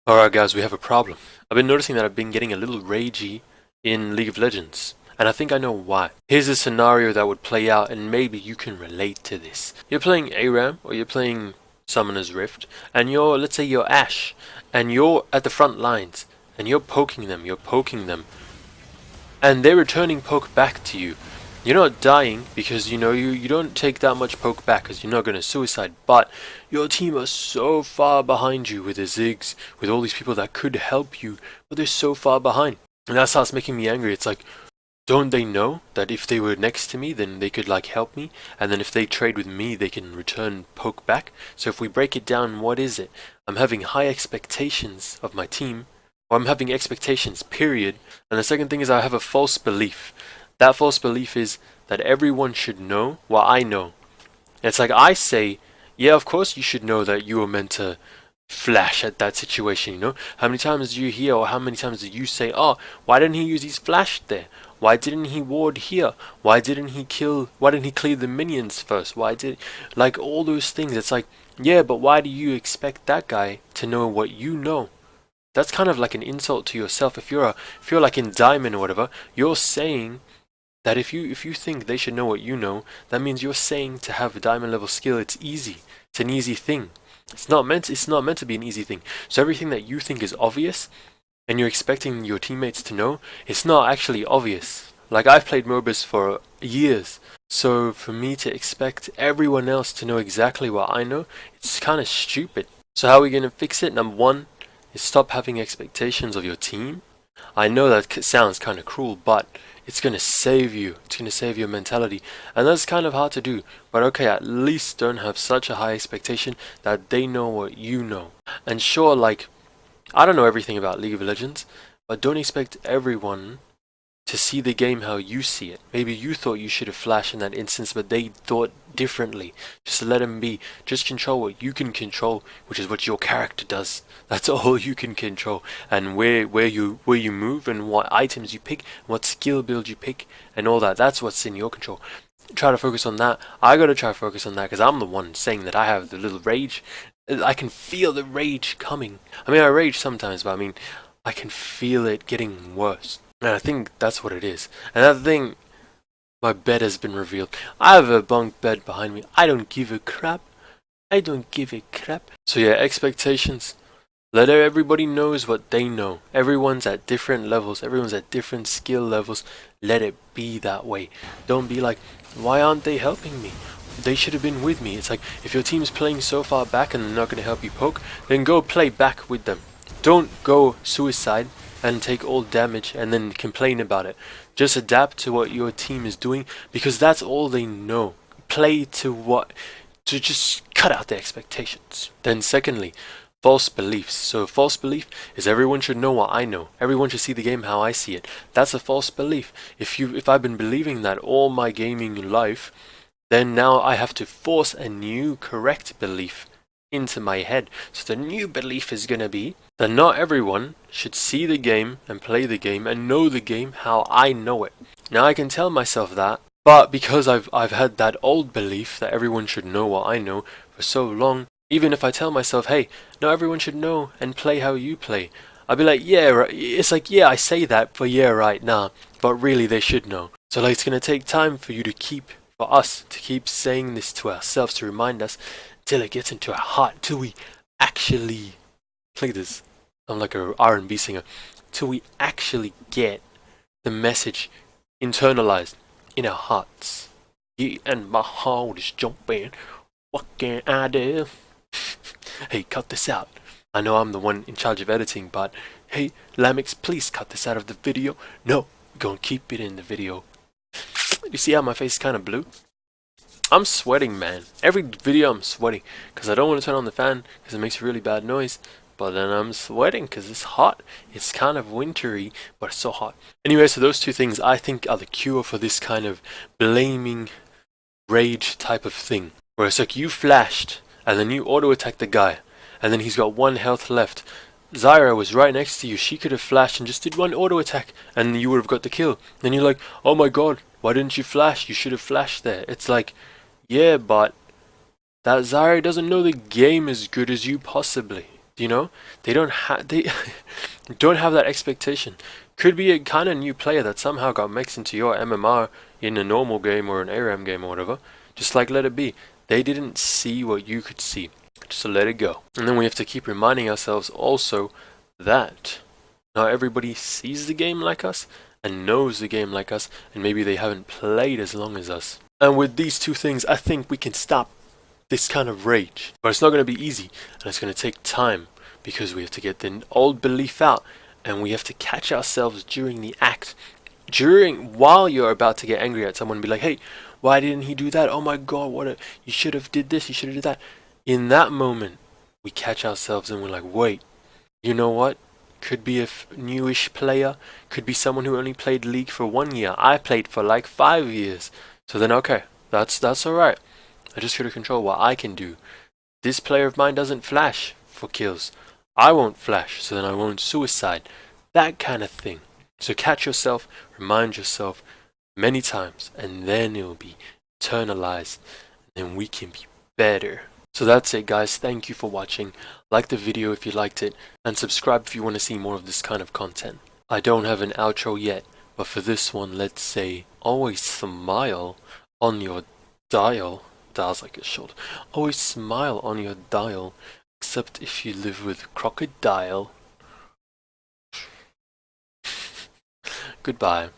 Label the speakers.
Speaker 1: Alright guys, we have a problem. I've been noticing that I've been getting a little ragey in League of Legends, and I think I know why. Here's a scenario that would play out, and maybe you can relate to this. You're playing ARAM, or you're playing Summoner's Rift, and let's say you're Ashe, and you're at the front lines, and you're poking them, and they're returning poke back to you. You're not dying because you don't take that much poke back because you're not going to suicide, but your team are so far behind you with the Ziggs, with all these people that could help you, but they're so far behind. And that starts making me angry. It's like, don't they know that if they were next to me, then they could like help me, and then if they trade with me, they can return poke back? So if we break it down, what is it? I'm having high expectations of my team, or I'm having expectations, period. And the second thing is I have a false belief. That false belief is that everyone should know what I know. It's like I say, yeah, of course you should know that you were meant to flash at that situation, How many times do you hear, or how many times do you say, oh, why didn't he use his flash there? Why didn't he ward here? Why didn't he clear the minions first? Like all those things, it's like, yeah, but why do you expect that guy to know what you know? That's kind of like an insult to yourself. If you're like in Diamond or whatever, you're saying that if you think they should know what you know, that means you're saying to have a diamond level skill, it's easy. It's an easy thing. It's not meant to be an easy thing. So everything that you think is obvious, and you're expecting your teammates to know, it's not actually obvious. Like I've played MOBAs for years, so for me to expect everyone else to know exactly what I know, it's kind of stupid. So how are we going to fix it? Number one is stop having expectations of your team. I know that sounds kind of cruel, but it's going to save you. It's going to save your mentality. And that's kind of hard to do. But okay, at least don't have such a high expectation that they know what you know. And sure, like, I don't know everything about League of Legends, but don't expect everyone to see the game how you see it. Maybe you thought you should have flashed in that instance, but they thought differently. Just let them be. Just control what you can control, which is what your character does. That's all you can control. And where you move, and what items you pick, what skill build you pick, and all that. That's what's in your control. Try to focus on that. I gotta try to focus on that because I'm the one saying that I have the little rage. I can feel the rage coming. I mean, I rage sometimes, but I mean, I can feel it getting worse. And I think that's what it is. Another thing, my bed has been revealed. I have a bunk bed behind me. I don't give a crap. I don't give a crap. So yeah, expectations. Let everybody knows what they know. Everyone's at different levels. Everyone's at different skill levels. Let it be that way. Don't be like, why aren't they helping me? They should have been with me. It's like, if your team's playing so far back and they're not going to help you poke, then go play back with them. Don't go suicide and take all damage and then complain about it. Just adapt to what your team is doing, because that's all they know. Play to just cut out the expectations. Then secondly, false beliefs. So false belief is everyone should know what I know. Everyone should see the game how I see it. That's a false belief. If I've been believing that all my gaming life, then now I have to force a new correct belief into my head. So the new belief is going to be that not everyone should see the game and play the game and know the game how I know it. Now I can tell myself that, but because I've had that old belief that everyone should know what I know for so long, even if I tell myself, hey, not everyone should know and play how you play, I'll be like, yeah, right. It's like, yeah, I say that, but yeah, right, nah, but really they should know. So like, it's going to take time for us to keep saying this to ourselves, to remind us, till it gets into our heart, till we actually, look at this, I'm like a R&B singer, till we actually get the message internalized in our hearts. Yeah, and my heart is jumping, what can I do? Hey, cut this out. I know I'm the one in charge of editing, but hey, Lamix, please cut this out of the video. No, we're gonna keep it in the video. You see how my face is kind of blue? I'm sweating, man. Every video I'm sweating because I don't want to turn on the fan because it makes a really bad noise. But then I'm sweating because it's hot. It's kind of wintry, but it's so hot. Anyway, so those two things I think are the cure for this kind of blaming rage type of thing. Where it's like you flashed and then you auto-attack the guy and then he's got 1 health left. Zyra was right next to you. She could have flashed and just did 1 auto-attack and you would have got the kill. Then you're like, oh my god, why didn't you flash? You should have flashed there. It's like, yeah, but that Zyra doesn't know the game as good as you possibly You know, they don't have don't have that expectation. Could be a kind of new player that somehow got mixed into your MMR in a normal game or an ARAM game or whatever. Just like let it be. They didn't see what you could see. Just let it go. And then we have to keep reminding ourselves also that not everybody sees the game like us and knows the game like us, and maybe they haven't played as long as us. And with these two things, I think we can stop this kind of rage. But it's not going to be easy, and it's going to take time, because we have to get the old belief out, and we have to catch ourselves during the act. While you're about to get angry at someone and be like, hey, why didn't he do that? Oh my god, you should have did this, you should have did that. In that moment, we catch ourselves and we're like, wait, you know what? Could be a newish player, could be someone who only played League for 1 year. I played for like 5 years. So then, okay, that's alright. I just gotta control what I can do. This player of mine doesn't flash for kills. I won't flash, so then I won't suicide. That kind of thing. So catch yourself, remind yourself many times, and then it will be internalized, and then we can be better. So that's it, guys. Thank you for watching. Like the video if you liked it, and subscribe if you want to see more of this kind of content. I don't have an outro yet, but for this one, let's say, always smile on your dial. Dial's like a shoulder. Always smile on your dial, except if you live with crocodile. Goodbye.